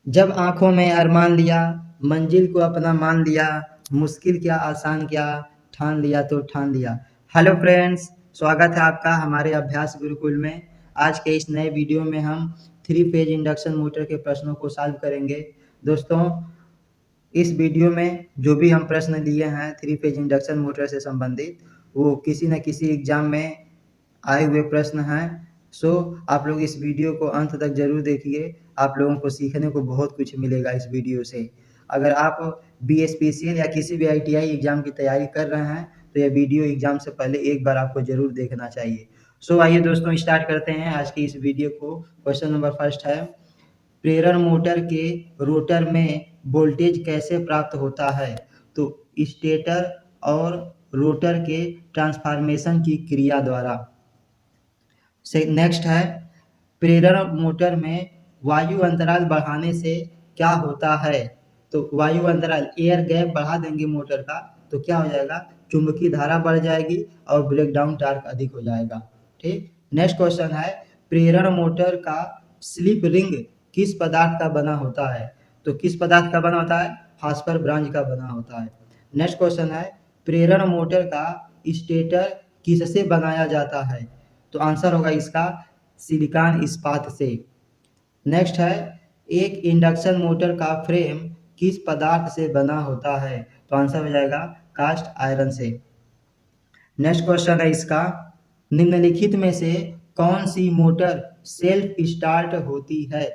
जब आँखों में अरमान लिया, मंजिल को अपना मान लिया, मुश्किल क्या आसान क्या, ठान लिया तो ठान लिया। हेलो फ्रेंड्स, स्वागत है आपका हमारे अभ्यास गुरुकुल में। आज के इस नए वीडियो में हम 3 फेज इंडक्शन मोटर के प्रश्नों को सॉल्व करेंगे। दोस्तों, इस वीडियो में जो भी हम प्रश्न लिए हैं 3 फेज इंडक्शन मोटर से संबंधित, वो किसी न किसी एग्जाम में आए हुए प्रश्न हैं। सो आप लोग इस वीडियो को अंत तक जरूर देखिए, आप लोगों को सीखने को बहुत कुछ मिलेगा इस वीडियो से। अगर आप BSPCL या किसी भी ITI एग्जाम की तैयारी कर रहे हैं तो यह वीडियो एग्जाम से पहले एक बार आपको जरूर देखना चाहिए। सो आइए दोस्तों, स्टार्ट करते हैं आज की इस वीडियो को। क्वेश्चन नंबर फर्स्ट है, प्रेरण मोटर के रोटर में वोल्टेज कैसे प्राप्त होता है? तो स्टेटर और रोटर के ट्रांसफॉर्मेशन की क्रिया द्वारा। से नेक्स्ट है, प्रेरण मोटर में वायु अंतराल बढ़ाने से क्या होता है? तो वायु अंतराल, एयर गैप बढ़ा देंगे मोटर का तो क्या हो जाएगा? चुंबकीय धारा बढ़ जाएगी और ब्रेकडाउन टार्क अधिक हो जाएगा। ठीक। नेक्स्ट क्वेश्चन है, प्रेरण मोटर का स्लिप रिंग किस पदार्थ का बना होता है? तो किस पदार्थ का बना होता है? फास्फर ब्रांज का बना होता है। नेक्स्ट क्वेश्चन है, प्रेरण मोटर का स्टेटर किससे बनाया जाता है? तो आंसर होगा इसका सिलिकॉन इस्पात से। नेक्स्ट है, एक इंडक्शन मोटर का फ्रेम किस पदार्थ से बना होता है? तो आंसर हो जाएगा कास्ट आयरन से। नेक्स्ट क्वेश्चन है इसका, निम्नलिखित में से कौन सी मोटर सेल्फ स्टार्ट होती है?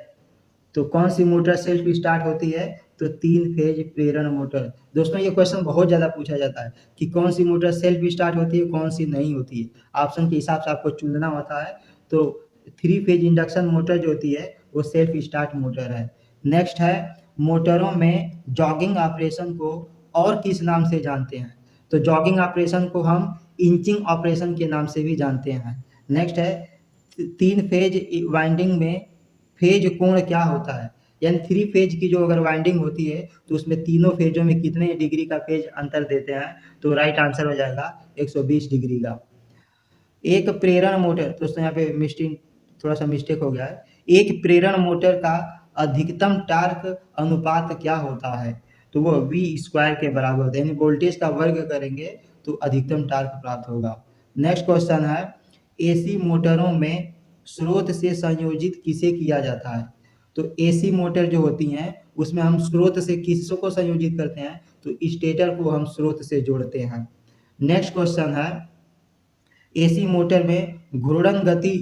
तो कौन सी मोटर सेल्फ स्टार्ट होती है? तो 3 फेज प्रेरण मोटर। दोस्तों, ये क्वेश्चन बहुत ज़्यादा पूछा जाता है कि कौन सी मोटर सेल्फ स्टार्ट होती है, कौन सी नहीं होती है। ऑप्शन के हिसाब से आपको चुनना होता है। तो 3 फेज इंडक्शन मोटर जो होती है वो सेल्फ स्टार्ट मोटर है। नेक्स्ट है, मोटरों में जॉगिंग ऑपरेशन को और किस नाम से जानते हैं? तो जॉगिंग ऑपरेशन को हम इंचिंग ऑपरेशन के नाम से भी जानते हैं। नेक्स्ट है, 3 फेज वाइंडिंग में फेज कोण क्या होता है? यानी 3 फेज की जो अगर वाइंडिंग होती है तो उसमें तीनों फेजों में कितने डिग्री का फेज अंतर देते हैं? तो राइट आंसर हो जाएगा 120 डिग्री का। एक प्रेरण मोटर, दोस्तों यहाँ पे थोड़ा सा मिस्टेक हो गया है। एक प्रेरण मोटर का अधिकतम टार्क अनुपात क्या होता है? तो वो V स्क्वायर के बराबर होता है, यानी वोल्टेज का वर्ग करेंगे तो अधिकतम टार्क प्राप्त होगा। नेक्स्ट क्वेश्चन है, AC मोटरों में स्रोत से संयोजित किसे किया जाता है? तो AC मोटर जो होती हैं उसमें हम स्रोत से किसको संयोजित करते हैं? तो स्टेटर को हम स्रोत से जोड़ते हैं। नेक्स्ट क्वेश्चन है, AC मोटर में घूर्णन गति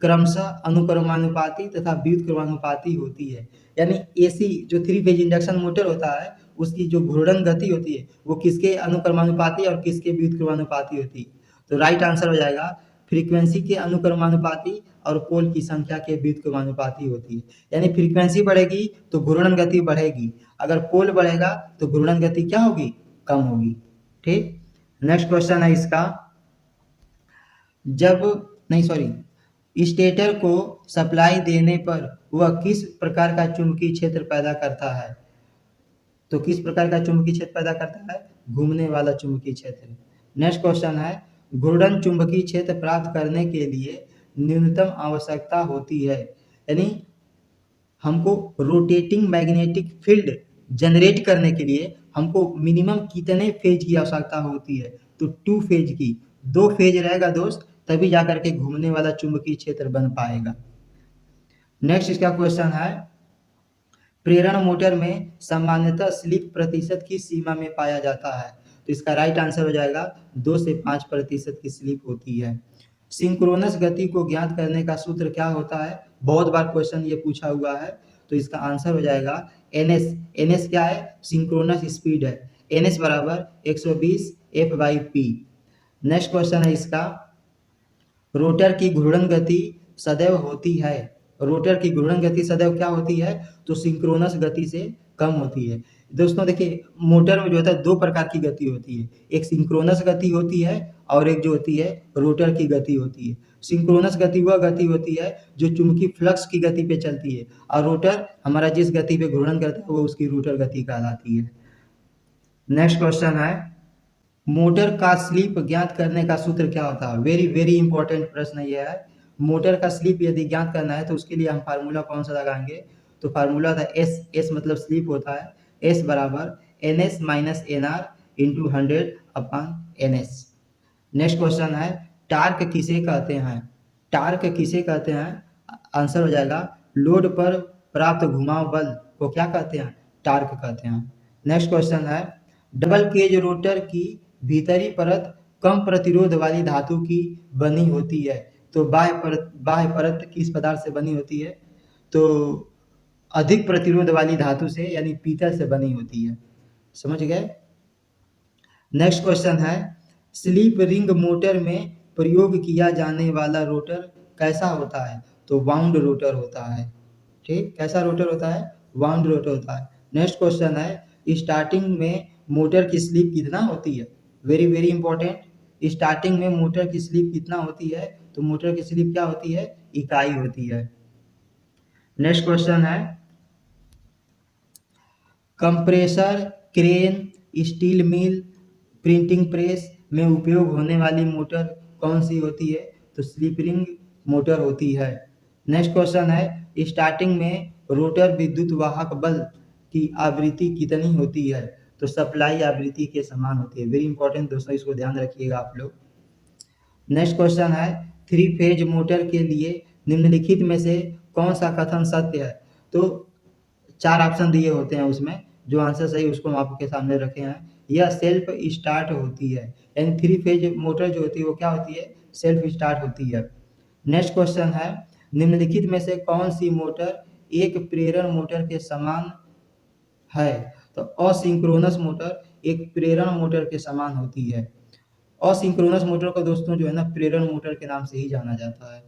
क्रमशः अनुक्रमानुपाती तथा व्युत्क्रमानुपाती होती है। यानी AC जो 3 फेज इंडक्शन मोटर होता है उसकी जो घूर्णन गति होती है वो किसके अनुक्रमानुपाती और किसके व्युत्क्रमानुपाती होती है? तो राइट आंसर हो जाएगा फ्रीक्वेंसी के अनुक्रमानुपाती और पोल की संख्या के व्युत्क्रमानुपाती होती है। यानी फ्रीक्वेंसी बढ़ेगी तो घूर्णन गति बढ़ेगी, अगर पोल बढ़ेगा तो घूर्णन गति क्या होगी? कम होगी। ठीक। नेक्स्ट क्वेश्चन है इसका, जब नहीं सॉरी स्टेटर को सप्लाई देने पर वह किस प्रकार का चुंबकीय क्षेत्र पैदा करता है? तो किस प्रकार का चुंबकीय क्षेत्र पैदा करता है? घूमने वाला चुंबकीय क्षेत्र। नेक्स्ट क्वेश्चन है, घूर्णन चुंबकीय क्षेत्र प्राप्त करने के लिए न्यूनतम आवश्यकता होती है, यानी हमको रोटेटिंग मैग्नेटिक फील्ड जनरेट करने के लिए हमको मिनिमम कितने फेज की आवश्यकता होती है? तो 2 फेज की। 2 फेज रहेगा दोस्त, तभी जाकर के घूमने वाला चुंबकीय क्षेत्र बन पाएगा। नेक्स्ट इसका क्वेश्चन है, प्रेरण मोटर में सामान्यतः स्लिप प्रतिशत की सीमा में पाया जाता है? तो इसका राइट आंसर हो जाएगा 2 से 5% की स्लिप होती है। सिंक्रोनस गति को ज्ञात करने का सूत्र क्या होता है? बहुत बार क्वेश्चन ये पूछा हुआ है। तो इसका आंसर हो जाएगा NS। NS क्या है? सिंक्रोनस स्पीड है। NS बराबर 120 F/P। नेक्स्ट क्वेश्चन है इसका, रोटर की घूर्णन गति सदैव होती है। रोटर की घूर्णन गति सदैव क्या होती है? तो सिंक्रोनस गति से कम होती है। दोस्तों देखिए, मोटर में जो होता है 2 प्रकार की गति होती है, एक सिंक्रोनस गति होती है और एक जो होती है रोटर की गति होती है। सिंक्रोनस गति वह गति होती है जो चुंबकीय फ्लक्स की गति पे चलती है, और रोटर हमारा जिस गति पे घूर्णन करता है वो उसकी रोटर गति कहलाती है। नेक्स्ट क्वेश्चन है, मोटर का स्लिप ज्ञात करने का सूत्र क्या होता है? वेरी वेरी इंपॉर्टेंट प्रश्न ये है। मोटर का स्लिप यदि ज्ञात करना है तो उसके लिए हम फार्मूला कौन सा लगाएंगे? तो फार्मूला था एस, एस मतलब स्लिप होता है, एस बराबर N S minus N R into 100/NS। Next question है टार्क किसे कहते हैं? टार्क किसे कहते हैं? आंसर हो जाएगा लोड पर प्राप्त घुमाव बल को क्या कहते हैं? टार्क कहते हैं। नेक्स्ट क्वेश्चन है डबल केज रोटर की भीतरी परत कम प्रतिरोध वाली धातु की बनी होती है, तो बाह्य परत किस पदार्थ से बनी होती है? तो अधिक प्रतिरोध वाली धातु से यानी पीतल से बनी होती है। समझ गए? नेक्स्ट क्वेश्चन है स्लीप रिंग मोटर में प्रयोग किया जाने वाला रोटर कैसा होता है? तो वाउंड रोटर होता है। ठीक, कैसा रोटर होता है? वाउंड रोटर होता है। नेक्स्ट क्वेश्चन है स्टार्टिंग में मोटर की स्लीप कितना होती है? वेरी वेरी इंपॉर्टेंट, स्टार्टिंग में मोटर की स्लीप कितना होती है? तो मोटर की स्लीप क्या होती है? इकाई होती है। नेक्स्ट क्वेश्चन है compressor, crane, steel mill, printing press में उपयोग होने वाली मोटर कौन सी होती है? तो स्लिप रिंग मोटर होती है। नेक्स्ट क्वेश्चन है स्टार्टिंग में रोटर विद्युत वाहक बल की आवृत्ति कितनी होती है? तो सप्लाई आवृत्ति के समान होती है। वेरी इंपॉर्टेंट दोस्तों, इसको ध्यान रखिएगा आप लोग। नेक्स्ट क्वेश्चन है थ्री फेज मोटर के लिए निम्नलिखित में से कौन सा कथन सत्य है? तो 4 ऑप्शन दिए होते हैं उसमें, जो आंसर सही उसको हम आपके सामने रखे हैं। यह सेल्फ स्टार्ट होती है, यानी थ्री फेज मोटर जो होती है वो क्या होती है? सेल्फ स्टार्ट होती है। नेक्स्ट क्वेश्चन है निम्नलिखित में से कौन सी मोटर एक प्रेरण मोटर के समान है? तो असिंक्रोनस मोटर एक प्रेरण मोटर के समान होती है। असिंक्रोनस मोटर को दोस्तों जो है ना प्रेरण मोटर के नाम से ही जाना जाता है।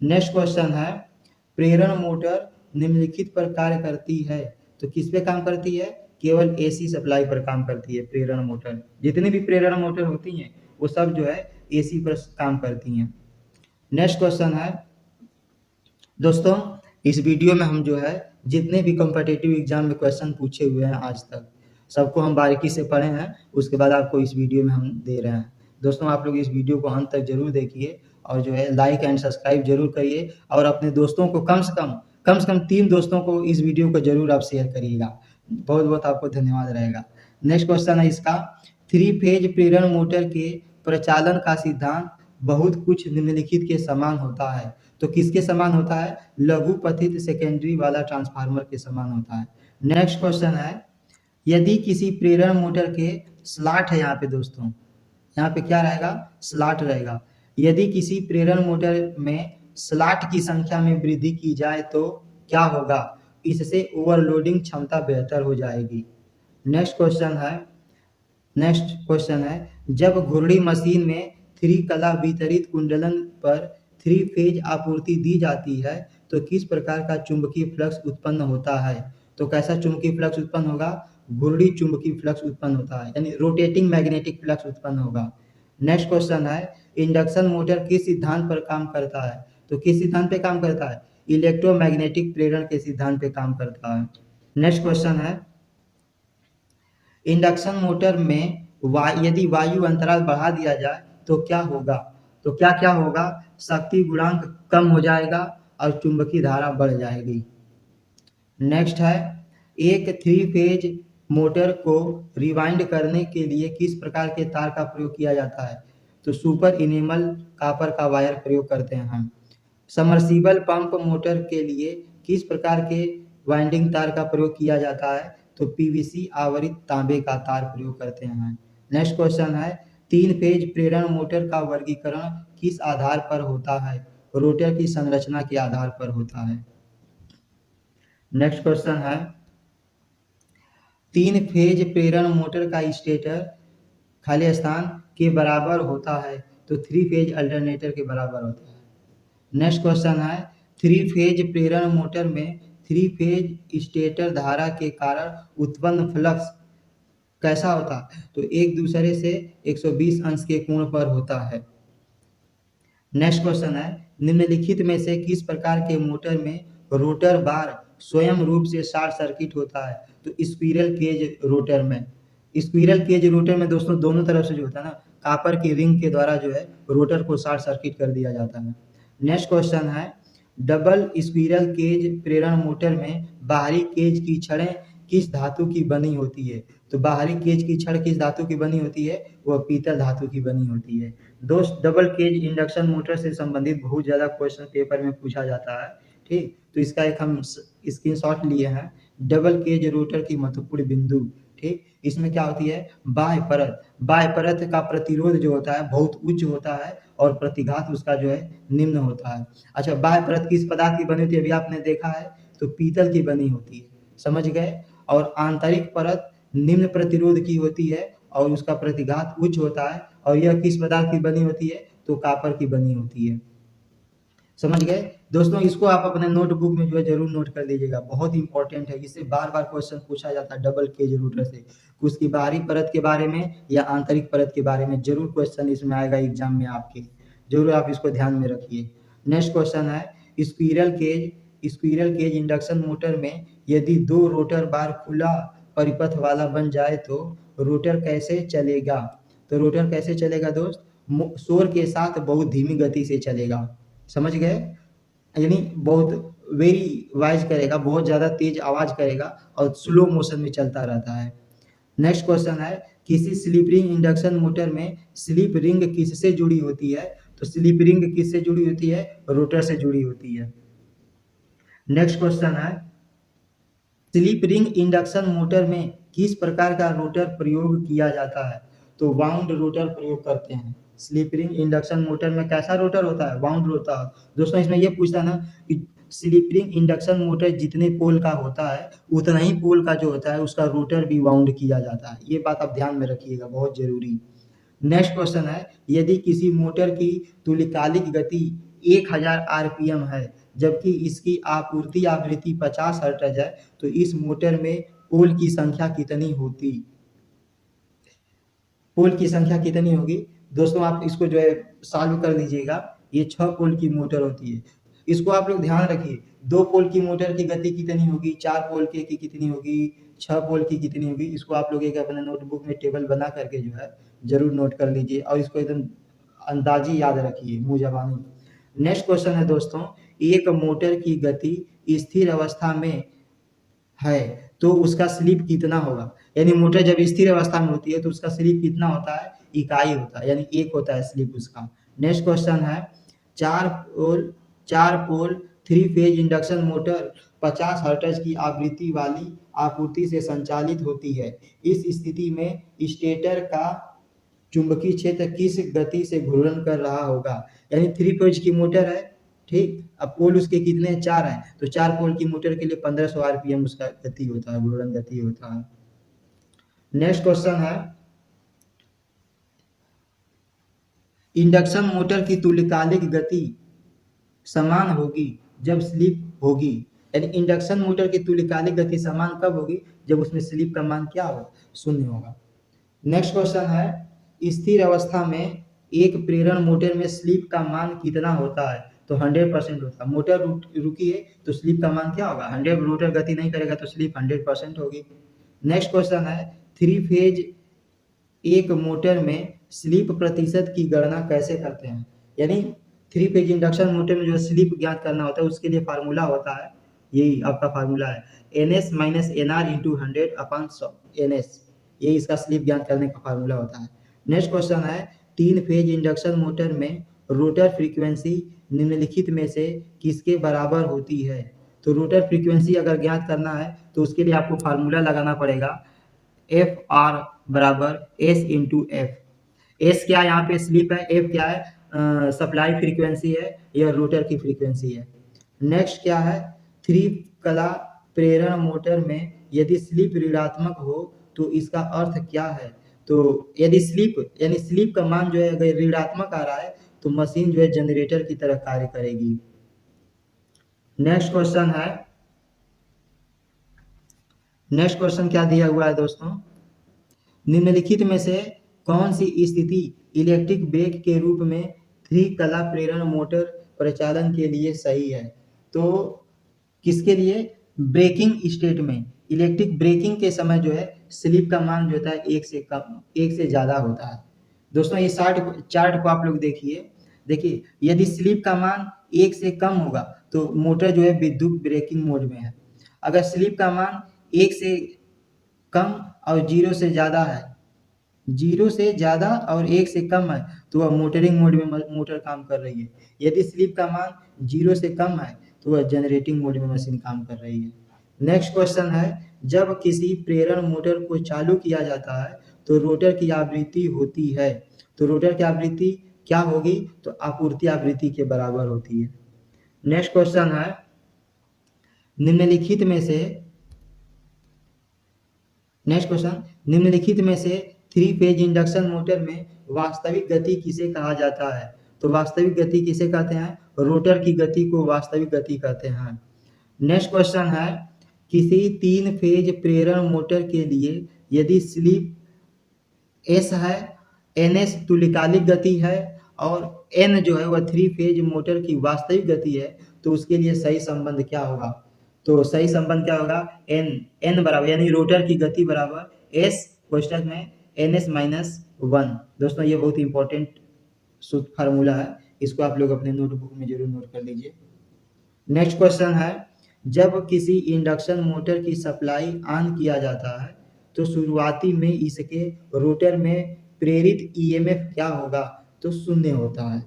नेक्स्ट क्वेश्चन है प्रेरण मोटर निम्नलिखित पर कार्य करती है, तो किस पे काम करती है? केवल एसी सप्लाई पर काम करती है प्रेरण मोटर। जितनी भी प्रेरण मोटर होती हैं वो सब जो है एसी पर काम करती हैं। नेक्स्ट क्वेश्चन है दोस्तों इस वीडियो में हम जो है जितने भी कॉम्पिटिटिव एग्जाम में क्वेश्चन पूछे हुए हैं आज तक सबको हम बारीकी से पढ़े हैं, उसके बाद आपको इस वीडियो में हम दे रहे हैं। दोस्तों आप लोग इस वीडियो को अंत तक जरूर देखिए और जो है लाइक एंड सब्सक्राइब जरूर करिए और अपने दोस्तों को कम से कम 3 दोस्तों को इस वीडियो को जरूर आप शेयर करिएगा। बहुत बहुत आपको धन्यवाद रहेगा। नेक्स्ट क्वेश्चन है इसका थ्री फेज प्रेरण मोटर के प्रचालन का सिद्धांत बहुत कुछ निम्नलिखित के समान होता है, तो किसके समान होता है? लघु पथित सेकेंडरी वाला ट्रांसफार्मर के समान होता है। नेक्स्ट क्वेश्चन है यदि किसी प्रेरण मोटर के स्लॉट है यहाँ पे दोस्तों, यहाँ पे क्या रहेगा? स्लॉट रहेगा। यदि किसी प्रेरण मोटर में स्लॉट की संख्या में वृद्धि की जाए तो क्या होगा? इससे ओवरलोडिंग क्षमता बेहतर हो जाएगी। नेक्स्ट क्वेश्चन है जब घूर्णी मशीन में थ्री कला वितरित कुंडलन पर थ्री फेज आपूर्ति दी जाती है तो किस प्रकार का चुंबकीय फ्लक्स उत्पन्न होता है? तो कैसा चुंबकीय फ्लक्स उत्पन्न होगा? घूर्णी चुंबकीय फ्लक्स उत्पन्न होता है, यानी रोटेटिंग मैग्नेटिक फ्लक्स उत्पन्न होगा। नेक्स्ट क्वेश्चन है इंडक्शन मोटर किस सिद्धांत पर काम करता है? तो किस सिद्धांत पे काम करता है? इलेक्ट्रोमैग्नेटिक प्रेरण के सिद्धांत पे काम करता है। नेक्स्ट क्वेश्चन है इंडक्शन मोटर में यदि वायु अंतराल बढ़ा दिया जाए तो क्या होगा? तो क्या क्या होगा? शक्ति गुणांक कम हो जाएगा और चुंबकीय धारा बढ़ जाएगी। नेक्स्ट है एक थ्री फेज मोटर को रिवाइंड करने के लिए किस प्रकार के तार का प्रयोग किया जाता है? तो सुपर इनेमल कापर का वायर प्रयोग करते हैं हम। समर्सिबल पंप मोटर के लिए किस प्रकार के वाइंडिंग तार का प्रयोग किया जाता है? तो पीवीसी आवरित तांबे का तार प्रयोग करते हैं। नेक्स्ट क्वेश्चन है तीन फेज प्रेरण मोटर का वर्गीकरण किस आधार पर होता है? रोटर की संरचना के आधार पर होता है। नेक्स्ट क्वेश्चन है तीन फेज प्रेरण मोटर का स्टेटर खाली स्थान के बराबर होता है, तो थ्री फेज अल्टरनेटर के बराबर होता है। नेक्स्ट क्वेश्चन है थ्री फेज प्रेरण मोटर में थ्री फेज स्टेटर धारा के कारण उत्पन्न फ्लक्स कैसा होता है? तो एक दूसरे से 120 अंश के कोण पर होता है। नेक्स्ट क्वेश्चन है निम्नलिखित में से किस प्रकार के मोटर में रोटर बार स्वयं रूप से शॉर्ट सर्किट होता है? तो स्क्विरल केज रोटर में। स्क्विरल केज रोटर में दोस्तों दोनों तरफ से जो होता है ना कापर की रिंग के द्वारा जो है रोटर को शॉर्ट सर्किट कर दिया जाता है। नेक्स्ट क्वेश्चन है डबल स्क्विरल केज प्रेरण मोटर में बाहरी केज की छड़ें किस धातु की बनी होती है? तो बाहरी केज की छड़ किस धातु की बनी होती है? वह पीतल धातु की बनी होती है। दोस्त, डबल केज इंडक्शन मोटर से संबंधित बहुत ज़्यादा क्वेश्चन पेपर में पूछा जाता है, ठीक? तो इसका एक हम स्क्रीनशॉट लिए हैं। डबल केज रोटर की महत्वपूर्ण बिंदु, ठीक? इसमें क्या होती है? बाह्य परत का प्रतिरोध जो होता है बहुत उच्च होता है और प्रतिघात उसका जो है निम्न होता है। अच्छा, बाह्य परत किस पदार्थ की बनी होती है? अभी आपने देखा है, तो पीतल की बनी होती है, समझ गए? और आंतरिक परत निम्न प्रतिरोध की होती है और उसका प्रतिघात उच्च होता है, और यह किस पदार्थ की बनी होती है? तो कॉपर की बनी होती है। समझ गए दोस्तों? इसको आप अपने नोटबुक में जो है जरूर नोट कर लीजिएगा, बहुत इंपॉर्टेंट है। इससे बार बार क्वेश्चन पूछा जाता है डबल केज रोटर से। उसकी बाहरी परत के बारे में या आंतरिक परत के बारे में जरूर क्वेश्चन इसमें आएगा एग्जाम में आपके। जरूर आप इसको ध्यान में रखिए। नेक्स्ट क्वेश्चन है, स्क्विरल केज इंडक्शन मोटर में यदि दो रोटर बार खुला परिपथ वाला बन जाए तो रोटर कैसे चलेगा? तो रोटर कैसे चलेगा दोस्त? शोर के साथ बहुत धीमी गति से चलेगा। समझ गए? यानी बहुत वेरी वाइज करेगा, बहुत ज़्यादा तेज आवाज़ करेगा और स्लो मोशन में चलता रहता है। नेक्स्ट क्वेश्चन है, किसी स्लिप रिंग इंडक्शन मोटर में स्लिप रिंग किससे जुड़ी होती है? तो स्लिप रिंग किससे जुड़ी होती है? रोटर से जुड़ी होती है। नेक्स्ट क्वेश्चन है, स्लिप रिंग इंडक्शन मोटर में किस प्रकार का रोटर प्रयोग किया जाता है? तो वाउंड रोटर प्रयोग करते हैं। स्लिप रिंग इंडक्शन मोटर में कैसा रोटर होता है? वाउंड होता है। दोस्तों, इसमें ये पूछता है ना कि स्लिप रिंग इंडक्शन मोटर जितने पोल का होता है उतना ही पोल का जो होता है उसका रोटर भी वाउंड किया जाता है। ये बात आप ध्यान में रखिएगा, बहुत जरूरी। नेक्स्ट क्वेश्चन है, यदि किसी मोटर की तुल्यकालिक गति 1000 आरपीएम है जबकि इसकी आपूर्ति आवृत्ति 50 हर्ट्ज है, तो इस मोटर में पोल की संख्या कितनी होती? पोल की संख्या कितनी होगी? दोस्तों, आप इसको जो है सॉल्व कर लीजिएगा। ये 6 पोल की मोटर होती है। इसको आप लोग ध्यान रखिए, 2 पोल की मोटर की गति कितनी होगी, 4 पोल की कितनी होगी, 6 पोल की कितनी होगी? इसको आप लोग एक अपने नोटबुक में टेबल बना करके जो है जरूर नोट कर लीजिए और इसको एकदम अंदाजी याद रखिए, मुंह जबानी। नेक्स्ट क्वेश्चन है दोस्तों, एक मोटर की गति स्थिर अवस्था में है तो उसका स्लिप कितना होगा? यानी मोटर जब स्थिर अवस्था में होती है तो उसका स्लिप कितना होता है? इकाई होता है, यानी 1 होता है स्लिप उसका। नेक्स्ट क्वेश्चन है, चार पोल चार पोल 3 फेज इंडक्शन मोटर 50 हर्ट्ज की आवृत्ति वाली आपूर्ति से संचालित होती है। इस स्थिति में स्टेटर का चुंबकीय क्षेत्र किस गति से घूर्णन कर रहा होगा? यानी 3 फेज की मोटर है, ठीक? अब पोल उसके कितने? 4 हैं, तो 4 पोल की मोटर के लिए 1500 आरपीएम उसका गति होता है, घूर्णन गति होता है। नेक्स्ट क्वेश्चन है, इंडक्शन मोटर की तुल्यकालिक गति समान होगी जब स्लिप होगी। यानी इंडक्शन मोटर की तुल्यकालिक गति समान कब होगी? जब उसमें स्लिप का मान क्या होगा? 0 होगा। नेक्स्ट क्वेश्चन है, स्थिर अवस्था में एक प्रेरण मोटर में स्लिप का मान कितना होता है? तो 100% होता है। मोटर रुकी है तो स्लिप का मान क्या होगा? 100। रोटर गति नहीं करेगा तो स्लिप 100% होगी। नेक्स्ट क्वेश्चन है, 3 फेज एक मोटर में स्लिप प्रतिशत की गणना कैसे करते हैं? यानी 3 फेज इंडक्शन मोटर में जो स्लिप ज्ञात करना होता है उसके लिए फार्मूला होता है, यही आपका फार्मूला है, NS minus NR into 100 upon NS। ये इसका स्लिप ज्ञात करने का फार्मूला होता है। नेक्स्ट क्वेश्चन है, 3 फेज इंडक्शन मोटर में रोटर फ्रीक्वेंसी निम्नलिखित में से किसके बराबर होती है? तो रोटर फ्रीक्वेंसी अगर ज्ञात करना है तो उसके लिए आपको फार्मूला लगाना पड़ेगा, एफ आर बराबर एस इंटू एफ। एस क्या है? यहाँ पे स्लिप है। एफ क्या है? सप्लाई फ्रीक्वेंसी है, यह रोटर की फ्रीक्वेंसी है। नेक्स्ट क्या है, 3 कला प्रेरण मोटर में यदि स्लिप ऋणात्मक हो तो इसका अर्थ क्या है? तो यदि स्लिप का मान जो है अगर ऋणात्मक आ रहा है तो मशीन जो है जनरेटर की तरह कार्य करेगी। नेक्स्ट क्वेश्चन क्या दिया हुआ है दोस्तों, निम्नलिखित में से कौन सी स्थिति इलेक्ट्रिक ब्रेक के रूप में 3 कला प्रेरण मोटर परिचालन के लिए सही है? तो किसके लिए? ब्रेकिंग स्टेट में, इलेक्ट्रिक ब्रेकिंग के समय जो है स्लिप का मान जो होता है 1 से कम, 1 से ज़्यादा होता है। दोस्तों, ये चार्ट को आप लोग देखिए, यदि स्लिप का मान 1 से कम होगा तो मोटर जो है विद्युत ब्रेकिंग मोड में है। अगर स्लिप का मान 1 से कम और 0 से ज़्यादा है, 0 से ज़्यादा और 1 से कम है तो वह मोटरिंग मोड में मोटर काम कर रही है। यदि स्लिप का मान 0 से कम है तो वह जनरेटिंग मोड में मशीन काम कर रही है। नेक्स्ट क्वेश्चन है, जब किसी प्रेरण मोटर को चालू किया जाता है तो रोटर की आवृत्ति होती है, तो रोटर की आवृत्ति क्या होगी, तो आपूर्ति आवृत्ति के बराबर होती है। नेक्स्ट क्वेश्चन है, निम्नलिखित में से थ्री फेज इंडक्शन मोटर में वास्तविक गति किसे कहा जाता है, तो वास्तविक गति किसे कहते हैं, रोटर की गति को वास्तविक गति कहते हैं। नेक्स्ट क्वेश्चन है, किसी 3 फेज प्रेरण मोटर के लिए यदि स्लिप S है, NS तुल्यकालिक गति है और N जो है वह 3 फेज मोटर की वास्तविक गति है, तो उसके लिए सही संबंध क्या होगा, तो सही संबंध क्या होगा, N बराबर यानी रोटर की गति बराबर S क्वेश्चन में NS - 1। दोस्तों ये बहुत इंपॉर्टेंट सूत्र फार्मूला है, इसको आप लोग अपने नोटबुक में जरूर नोट कर लीजिए। नेक्स्ट क्वेश्चन है, जब किसी इंडक्शन मोटर की सप्लाई ऑन किया जाता है तो शुरुआती में इसके रोटर में प्रेरित ईएमएफ क्या होगा, तो 0 होता है।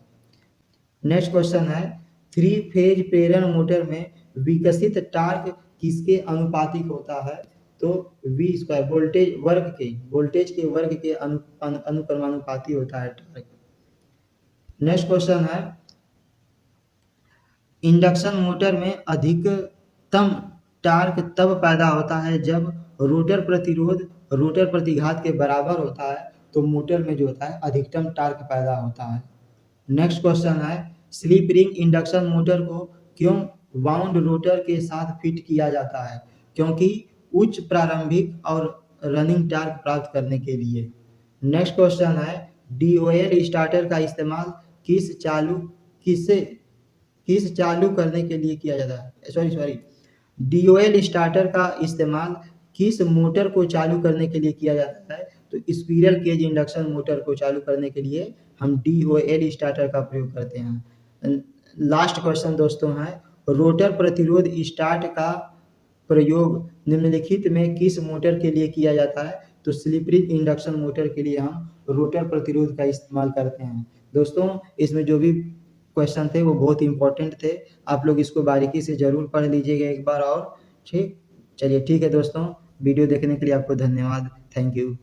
नेक्स्ट क्वेश्चन है, 3 फेज प्रेरण मोटर में विकसित टार्क किसके अनुपातिक होता है, तो V स्क्वायर वोल्टेज के वर्ग के अनुक्रमानुपाती होता है टार्क। नेक्स्ट क्वेश्चन है, इंडक्शन मोटर में अधिकतम टार्क तब पैदा होता है जब रोटर प्रतिरोध रोटर प्रतिघात के बराबर होता है, तो मोटर में जो होता है अधिकतम टार्क पैदा होता है। नेक्स्ट क्वेश्चन है, स्लिप रिंग इंडक्शन मोटर को क्यों वाउंड रोटर के साथ फिट किया जाता है, क्योंकि उच्च प्रारंभिक और रनिंग टार्क प्राप्त करने के लिए। नेक्स्ट क्वेश्चन है, DOL स्टार्टर का इस्तेमाल किस चालू करने के लिए किया जाता है, DOL स्टार्टर का इस्तेमाल किस मोटर को चालू करने के लिए किया जाता है, तो स्क्विरल केज इंडक्शन मोटर को चालू करने के लिए हम DOL स्टार्टर का प्रयोग करते हैं। लास्ट क्वेश्चन दोस्तों है, रोटर प्रतिरोध स्टार्ट का प्रयोग निम्नलिखित में किस मोटर के लिए किया जाता है, तो स्लिप रिंग इंडक्शन मोटर के लिए हम रोटर प्रतिरोध का इस्तेमाल करते हैं। दोस्तों इसमें जो भी क्वेश्चन थे वो बहुत इंपॉर्टेंट थे, आप लोग इसको बारीकी से जरूर पढ़ लीजिएगा एक बार और। ठीक, चलिए ठीक है दोस्तों, वीडियो देखने के लिए आपको धन्यवाद, थैंक यू।